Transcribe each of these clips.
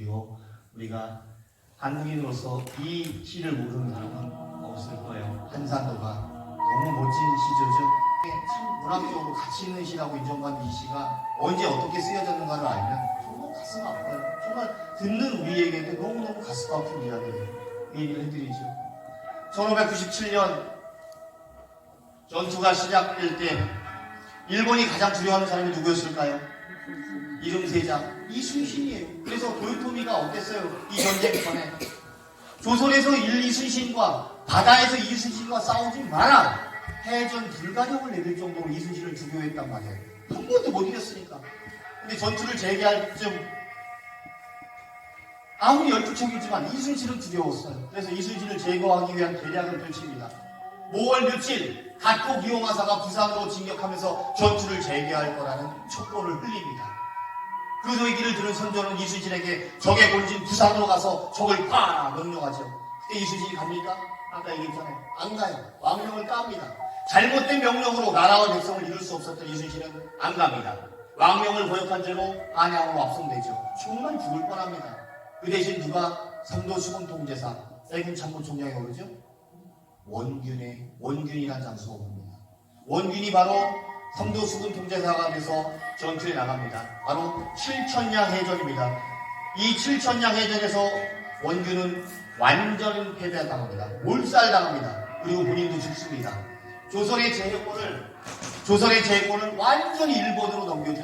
그리고 우리가 한국인으로서 이 시를 모르는 사람은 없을 거예요. 한산도가 너무 멋진 시죠. 참 문학적으로 가치 있는 시라고 인정받는 이 시가 언제 어떻게 쓰여졌는가를 알면 정말 가슴 아파요. 정말 듣는 우리에게도 너무너무 가슴 아픈 이야기예요. 이 얘기를 해드리죠. 1597년 전투가 시작될 때 일본이 가장 두려워하는 사람이 누구였을까요? 이름세자 이순신이에요. 그래서 도요토미가 어땠어요? 이 전쟁 전에 조선에서 이순신과 바다에서 이순신과 싸우지 마라. 해전 불가령을 내릴 정도로 이순신을 주교했단 말이에요. 한 번도 못 이겼으니까. 근데 전투를 재개할 쯤 아무리 열두척이지만 이순신은 두려웠어요. 그래서 이순신을 제거하기 위한 계략을 펼칩니다. 5월 며칠 갓고 기요마사가 부산으로 진격하면서 전투를 재개할 거라는 촉보를 흘립니다. 그 얘기를 들은 선조는 이순신에게 적의 본진 부산으로 가서 적을 파라 명령하죠. 그때 이순신이 갑니까? 아까 얘기했잖아요. 안 가요. 왕명을 깝니다. 잘못된 명령으로 나라와 백성을 이룰 수 없었던 이순신은 안 갑니다. 왕명을 거역한 죄로 안양으로 압송되죠. 정말 죽을 뻔합니다. 그 대신 누가 성도 수군 통제사 세군 참모총장이 오르죠? 원균이라는 장수가 옵니다. 원균이 바로 성도 수군 통제사가 돼서 전투에 나갑니다. 바로 칠천량 해전입니다. 이 칠천량 해전에서 원균은 완전 패배당합니다. 몰살당합니다. 그리고 본인도 죽습니다. 조선의 제해권을 완전히 일본으로 넘겨준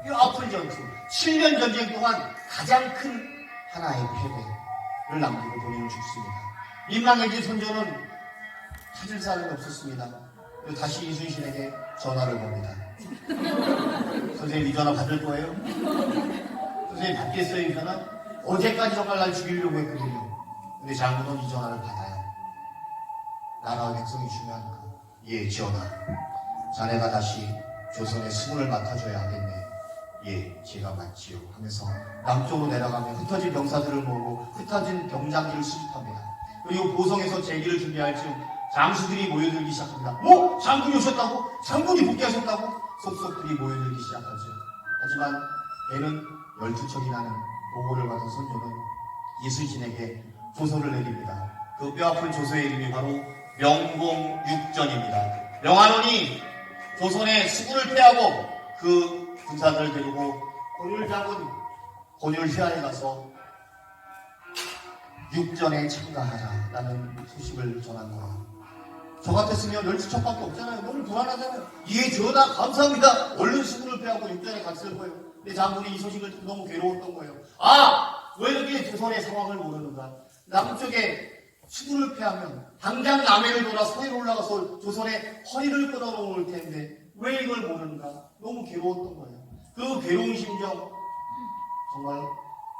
이 아픈 전투, 7년 전쟁 동안 가장 큰 하나의 패배를 남기고 본인은 죽습니다. 민망해진 선조는 찾을 사람이 없었습니다. 그리고 다시 이순신에게 전화를 겁니다. 선생님 이 전화 받을 거예요? 선생님 받겠어요 이 전화? 어제까지 정말 날 죽이려고 했거든요. 근데 장군은 이 전화를 받아요. 나라와 백성이 중요한 예 전하. 자네가 다시 조선의 수군을 맡아줘야 하겠네. 예, 제가 맞지요. 하면서 남쪽으로 내려가며 흩어진 병사들을 모으고 흩어진 병장기를 수집합니다. 그리고 보성에서 제기를 준비할 즈음 장수들이 모여들기 시작합니다. 뭐? 장군이 오셨다고? 장군이 복귀하셨다고? 속속들이 모여들기 시작하죠. 하지만 애는 12척이 나는 보고를 받은 선조는 이순신에게 조서를 내립니다. 그 뼈아픈 조서의 이름이 바로 명공육전입니다. 명한원이 조선의 수군을 패하고 그 군사들을 데리고 권율휘하에 가서 육전에 참가하라라는 소식을 전한 거예요. 저 같았으면 12척밖에 없잖아요. 너무 불안하잖아요. 예, 전하 감사합니다. 얼른 수군을 패하고 육전에 갔을 거예요. 근데 장군이 이 소식을 듣고 너무 괴로웠던 거예요. 왜 이렇게 조선의 상황을 모르는가? 남쪽에 수군을 패하면 당장 남해를 돌아 서해로 올라가서 조선의 허리를 끊어놓을 텐데 왜 이걸 모르는가? 너무 괴로웠던 거예요. 그 괴로운 심정, 정말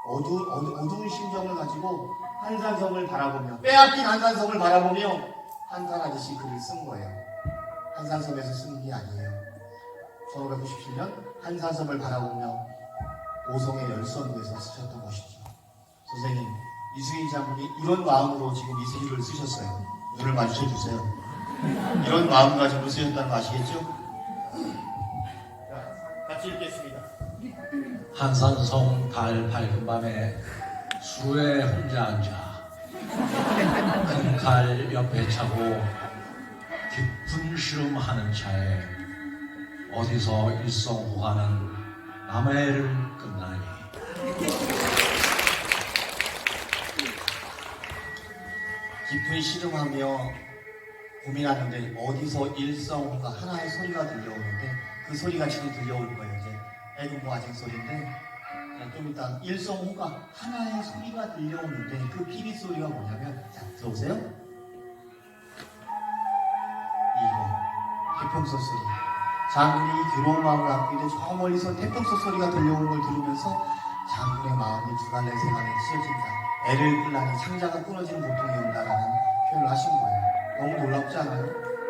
어두운 심정을 가지고 한산섬을 바라보며 빼앗긴 한산섬을 바라보며 한산 아저씨 글을 쓴 거예요. 한산섬에서 쓴 게 아니에요. 1597년 한산섬을 바라보며 오성의 열선 위에서 쓰셨던 것이죠. 선생님, 이승희 장군이 이런 마음으로 지금 이 시를 쓰셨어요. 눈을 마주쳐 주세요. 이런 마음 가지고 쓰셨다는 거 아시겠죠? 자, 같이 읽겠습니다. 한산성 달 밝은 밤에 수에 혼자 앉아 큰 칼 옆에 차고 깊은 시름하는 차에 어디서 일성호가는 남해를 끝나니 깊은 시름하며 고민하는데 어디서 일성호가 하나의 소리가 들려오는데 그 소리가 지금 들려올 거예요. 이제 애군보 아쟁 소리인데 좀 이따 일성호가 하나의 소리가 들려오는데 그 피리 소리가 뭐냐면 자 들어보세요. 이거 태평소 소리. 장군이 괴로운 마음을 안고 있는데 저 멀리서 태평소 소리가 들려오는 걸 들으면서 장군의 마음이 두 갈래 세 갈래 찢어진다. 애를 끌라니 창자가 끊어지는 고통이 온다라는 표현을 하신 거예요. 너무 놀랍지 않아요?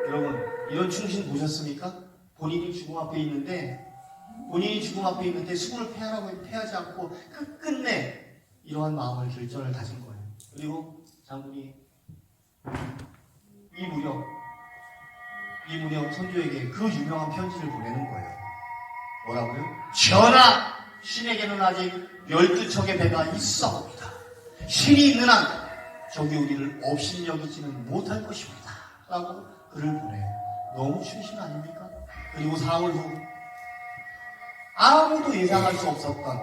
여러분 이런 충신 보셨습니까? 본인이 죽음 앞에 있는데 수군을 패하지 않고 끝끝내 이러한 마음을 결전을 다진 거예요. 그리고 장군이 이 무렵 선조에게 그 유명한 편지를 보내는 거예요. 뭐라고요? 전하! 신에게는 아직 12척의 배가 있어 봅니다. 신이 있는 한 적이 우리를 업신여기지는 못할 것입니다. 라고 글을 보내요. 너무 추신 아닙니까? 그리고 4월 후 아무도 예상할 수 없었던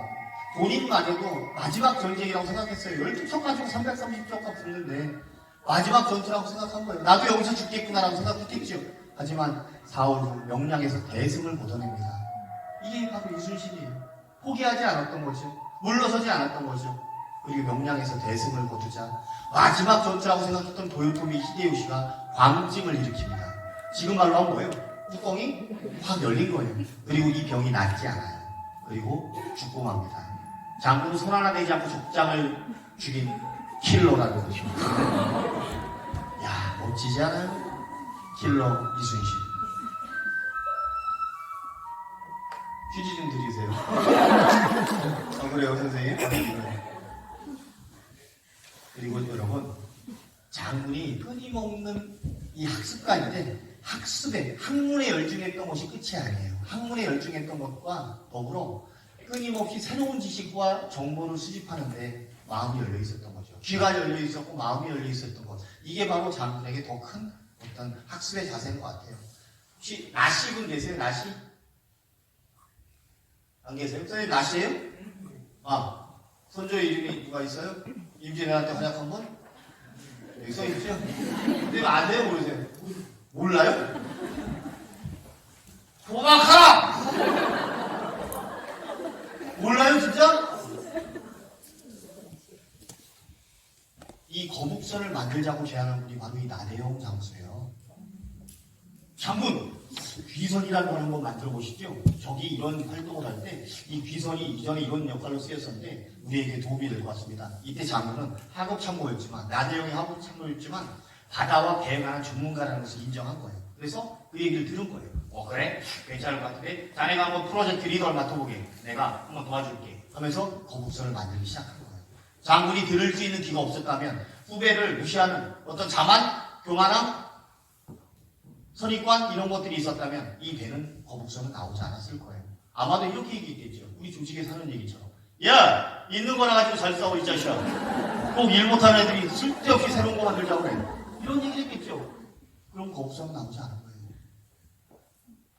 본인만해도 마지막 전쟁이라고 생각했어요. 12척 가지고 330척가 붙는데 마지막 전투라고 생각한 거예요. 나도 여기서 죽겠구나라고 생각했겠죠. 하지만 4월 후 명량에서 대승을 거둬냅니다. 이게 바로 이순신이에요. 포기하지 않았던 거죠. 물러서지 않았던 거죠. 그리고 명량에서 대승을 거두자 마지막 전투라고 생각했던 도요토미 히데요시가 광증을 일으킵니다. 지금 말로 하면 뭐예요? 뚜껑이 확 열린 거예요. 그리고 이 병이 낫지 않아요. 그리고 죽고 맙니다. 장군은 손 하나 대지 않고 족장을 죽인 킬러라는 것입니다. 야, 멋지지 않아요? 킬러 이순신. 휴지 좀 드리세요. 그래요, 선생님? 그리고 여러분, 장군이 끊임없는 이 학습가인데 학습에, 학문에 열중했던 것이 끝이 아니에요. 학문에 열중했던 것과 더불어 끊임없이 새로운 지식과 정보를 수집하는데 마음이 열려 있었던 거죠. 귀가 열려 있었고 마음이 열려 있었던 것. 이게 바로 장군에게 더 큰 어떤 학습의 자세인 것 같아요. 혹시 나시분 계세요? 나시? 안 계세요? 선생님 나시예요? 아, 손주 이름이 누가 있어요? 임진왜란때 활약 한 번? 여기 써있죠? 근데 아세요? 모르세요? 몰라요? 도망가라! 몰라요 진짜? 이 거북선을 만들자고 제안한 분이 바로 이 나대용 장수예요. 장군! 귀선이라는 걸 한번 만들어 보시죠. 적이 이런 활동을 할 때 이 귀선이 이전에 이런 역할로 쓰였었는데 우리에게 도움이 될 것 같습니다. 이때 장군은 하급참모였지만 나대용이 하급참모였지만 바다와 배에 관한 전문가라는 것을 인정한 거예요. 그래서 그 얘기를 들은 거예요. 그래? 괜찮을 것 같은데 자네가 한번 프로젝트 리더를 맡아보게. 내가 한번 도와줄게 하면서 거북선을 만들기 시작한 거예요. 장군이 들을 수 있는 귀가 없었다면 후배를 무시하는 어떤 자만, 교만함, 선입관 이런 것들이 있었다면 이 배는 거북선은 나오지 않았을 거예요. 아마도 이렇게 얘기했겠죠. 우리 조직에 사는 얘기처럼. 야! 있는 거나 가지고 잘 싸워 이 자식아. 꼭 일 못하는 애들이 쓸데없이 새로운 거 만들자고 해. 이런 얘기를 했겠죠. 그럼 거북선은 나오지 않은 거예요.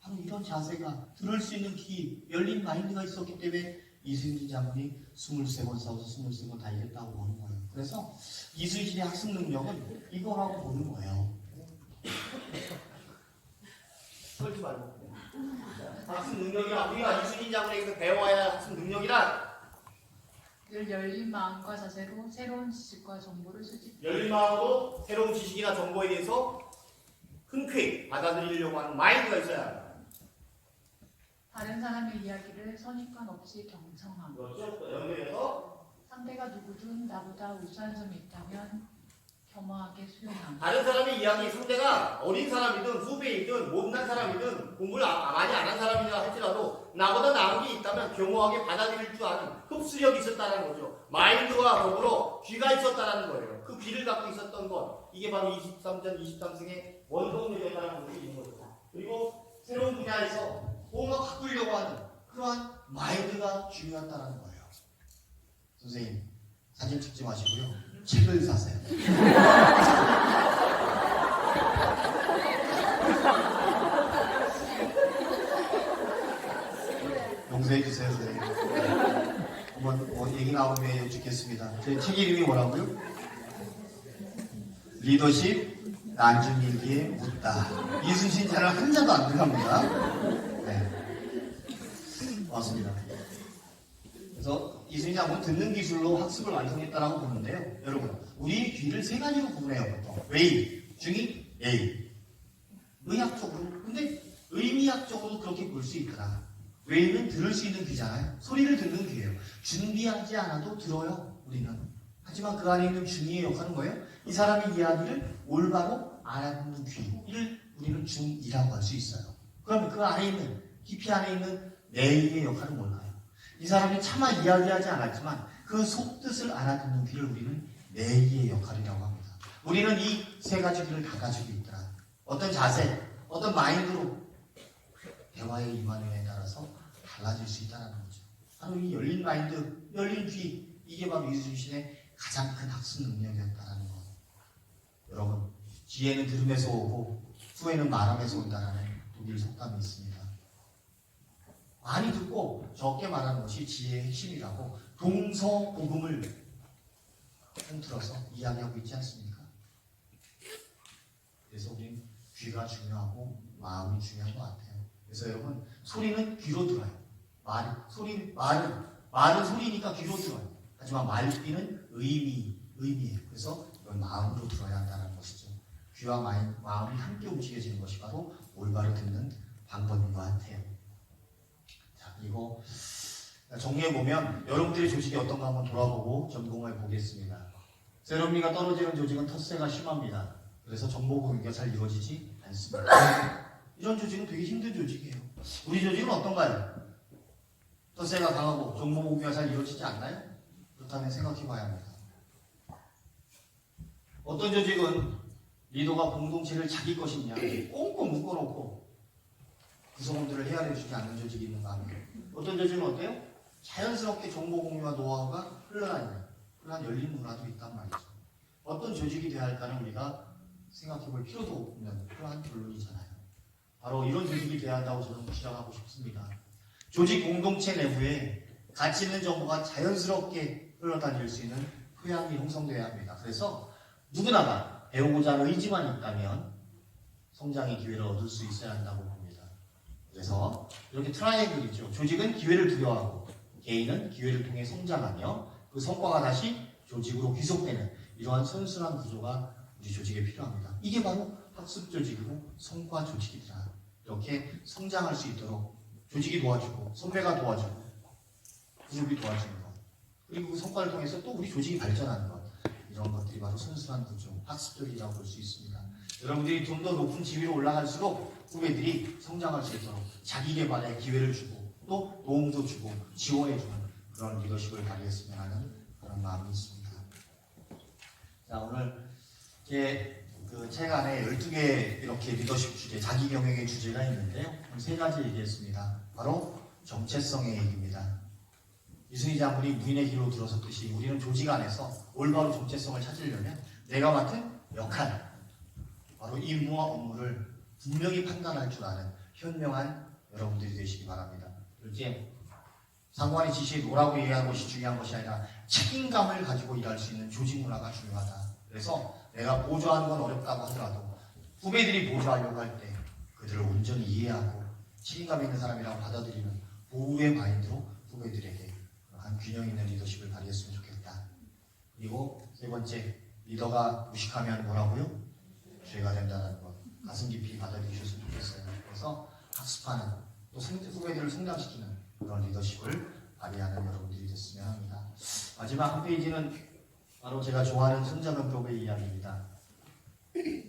바로 이런 자세가 들을 수 있는 귀, 열린 마인드가 있었기 때문에 이순신 장군이 23번 싸워서 23번 다 이겼다고 보는 거예요. 그래서 이순신의 학습 능력은 이거라고 보는 거예요. 설지 말고. 학습 능력이란 우리가 이순신 장군에게서 배워야 할 학습 능력이란 늘 열린 마음과 자세로 새로운 지식과 정보를 수집. 열린 마음으로 새로운 지식이나 정보에 대해서 흔쾌히 받아들이려고 하는 마인드가 있어야 합니다. 다른 사람의 이야기를 선입관 없이 경청함. 그렇죠. 또 연결해서 상대가 누구든 나보다 우수한 점이 있다면 겸허하게 수용함. 다른 사람의 이야기 상대가 어린 사람이든 후배이든 못난 사람이든 공부를 많이 안 한 사람이라 할지라도 나보다 나은 게 있다면 겸허하게 받아들일 줄 아는 흡수력이 있었다는 거죠. 마인드와 더불어 귀가 있었다는 거예요. 그 귀를 갖고 있었던 것, 이게 바로 23전 23승의 원동력이었다는 것이 있는 거죠. 그리고 새로운 분야에서 뭔가 바꾸려고 하는 그러한 마인드가 중요하다는 거예요. 선생님 사진 찍지 마시고요. 책을 사세요. 용서해 주세요, 선생님. 한번 얘기 나오면 여쭙겠습니다. 제 책 이름이 뭐라고요? 리더십 난중일기에 묻다. 이순신 자를 한자도 안 들어갑니다. 네, 맞습니다. 그래서 이순신 장군은 듣는 기술로 학습을 완성했다라고 보는데요. 여러분, 우리 귀를 세 가지로 구분해요. 보통 외인, 중인, 예인. 의학적으로, 근데 의미학적으로 그렇게 볼 수 있더라. 외인은 들을 수 있는 귀잖아요. 소리를 듣는 귀예요. 준비하지 않아도 들어요, 우리는. 하지만 그 안에 있는 중이의 역할은 뭐예요? 이 사람의 이야기를 올바로 알아듣는 귀를 우리는 중이라고 할 수 있어요. 그럼 그 안에 있는, 깊이 안에 있는 내의 역할은 뭘까요? 이 사람이 차마 이야기하지 않았지만 그 속뜻을 알아듣는 귀를 우리는 내의 역할이라고 합니다. 우리는 이 세 가지 귀를 다 가지고 있더라. 어떤 자세, 어떤 마인드로 대화에 임하느냐에 따라서 달라질 수 있다는 거죠. 바로 이 열린 마인드, 열린 귀, 이게 바로 이순신의 가장 큰 학습 능력이었다는 것. 여러분, 지혜는 들음에서 오고 후회는 말함에서 온다는 독일 속담이 있습니다. 많이 듣고 적게 말하는 것이 지혜의 핵심이라고 동서복음을 통틀어서 이야기하고 있지 않습니까? 그래서 우리는 귀가 중요하고 마음이 중요한 것 같아요. 그래서 여러분, 소리는 귀로 들어요. 말은 소리니까 귀로 들어요. 하지만 말귀는 의미예요. 그래서 이건 마음으로 들어야 한다는 것이죠. 귀와 마음이 함께 움직여지는 것이 바로 올바로 듣는 방법인 것 같아요. 자, 이거 정리해보면 여러분들의 조직이 어떤가 한번 돌아보고 점검해 보겠습니다. 세련미가 떨어지는 조직은 텃세가 심합니다. 그래서 정보 공유가 잘 이루어지지 않습니다. 이런 조직은 되게 힘든 조직이에요. 우리 조직은 어떤가요? 텃세가 강하고 정보 공유가 잘 이루어지지 않나요? 그렇다면 생각해 봐야 합니다. 어떤 조직은 리더가 공동체를 자기 것이냐 꽁꽁 묶어놓고 구성원들을 헤아려주지 않는 조직이 있는가 하면, 어떤 조직은 어때요? 자연스럽게 정보 공유와 노하우가 흘러다니는 그런 열린 문화도 있단 말이죠. 어떤 조직이 되어야 할까는 우리가 생각해 볼 필요도 없는 그러한 결론이잖아요. 바로 이런 조직이 되어야 한다고 저는 주장하고 싶습니다. 조직 공동체 내부에 가치 있는 정보가 자연스럽게 흘러다닐 수 있는 토양이 형성되어야 합니다. 그래서 누구나가 배우고자 하는 의지만 있다면 성장의 기회를 얻을 수 있어야 한다고 봅니다. 그래서 이렇게 트라이앵글이죠. 조직은 기회를 부여하고 개인은 기회를 통해 성장하며 그 성과가 다시 조직으로 귀속되는 이러한 선순환 구조가 우리 조직에 필요합니다. 이게 바로 학습 조직이고 성과 조직이다. 이렇게 성장할 수 있도록 조직이 도와주고 선배가 도와주고 그룹이 도와주는 것, 그리고 그 성과를 통해서 또 우리 조직이 발전하는 것, 이런 것들이 바로 선순환 구조, 학습적이라고 볼 수 있습니다. 여러분들이 좀 더 높은 지위로 올라갈수록 후배들이 성장할 수 있도록 자기 개발에 기회를 주고 또 도움도 주고 지원해주는 그런 리더십을 발휘했으면 하는 그런 마음이 있습니다. 자, 오늘 제 그 책 안에 12개 이렇게 리더십 주제, 자기 경영의 주제가 있는데요. 세 가지 얘기했습니다. 바로 정체성의 얘기입니다. 이순희 장군이 무인의 길로 들어섰듯이 우리는 조직 안에서 올바로 정체성을 찾으려면 내가 맡은 역할, 바로 임무와 업무를 분명히 판단할 줄 아는 현명한 여러분들이 되시기 바랍니다. 이렇게 상관의 지시에 노라고 얘기하는 것이 중요한 것이 아니라 책임감을 가지고 일할 수 있는 조직 문화가 중요하다. 그래서 내가 보조하는 건 어렵다고 하더라도 후배들이 보조하려고 할 때 그들을 온전히 이해하고 책임감 있는 사람이라고 받아들이는 보호의 마인드로 후배들에게 한 균형 있는 리더십을 발휘했으면 좋겠다. 그리고 세 번째, 리더가 무식하면 뭐라고요? 죄가 된다는 것, 가슴 깊이 받아들이셨으면 좋겠어요. 그래서 학습하는, 또 후배들을 성장시키는 그런 리더십을 발휘하는 여러분들이 됐으면 합니다. 마지막 한 페이지는 바로 제가 좋아하는 손자병법의 이야기입니다.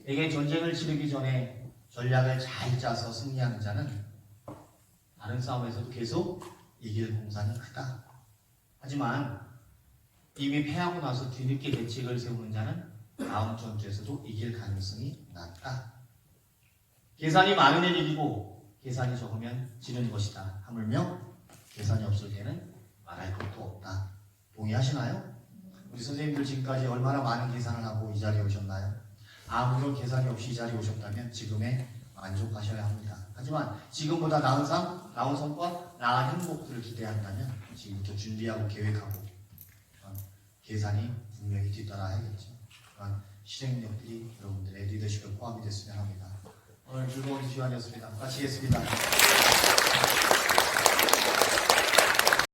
에게 전쟁을 치르기 전에 전략을 잘 짜서 승리하는 자는 다른 싸움에서도 계속 이길 공산이 크다. 하지만 이미 패하고 나서 뒤늦게 대책을 세우는 자는 다음 전투에서도 이길 가능성이 낮다. 계산이 많으면 이기고 계산이 적으면 지는 것이다. 하물며 계산이 없을 때는 말할 것도 없다. 동의하시나요? 우리 선생님들 지금까지 얼마나 많은 계산을 하고 이 자리에 오셨나요? 아무런 계산이 없이 이 자리에 오셨다면 지금에 만족하셔야 합니다. 하지만 지금보다 나은 삶, 나은 성과, 나은 행복들을 기대한다면 지금부터 준비하고 계획하고 계산이 분명히 뒤따라야겠죠. 그런 실행력들이 여러분들의 리더십에 포함이 됐으면 합니다. 오늘 즐거운 시간이었습니다. 마치겠습니다.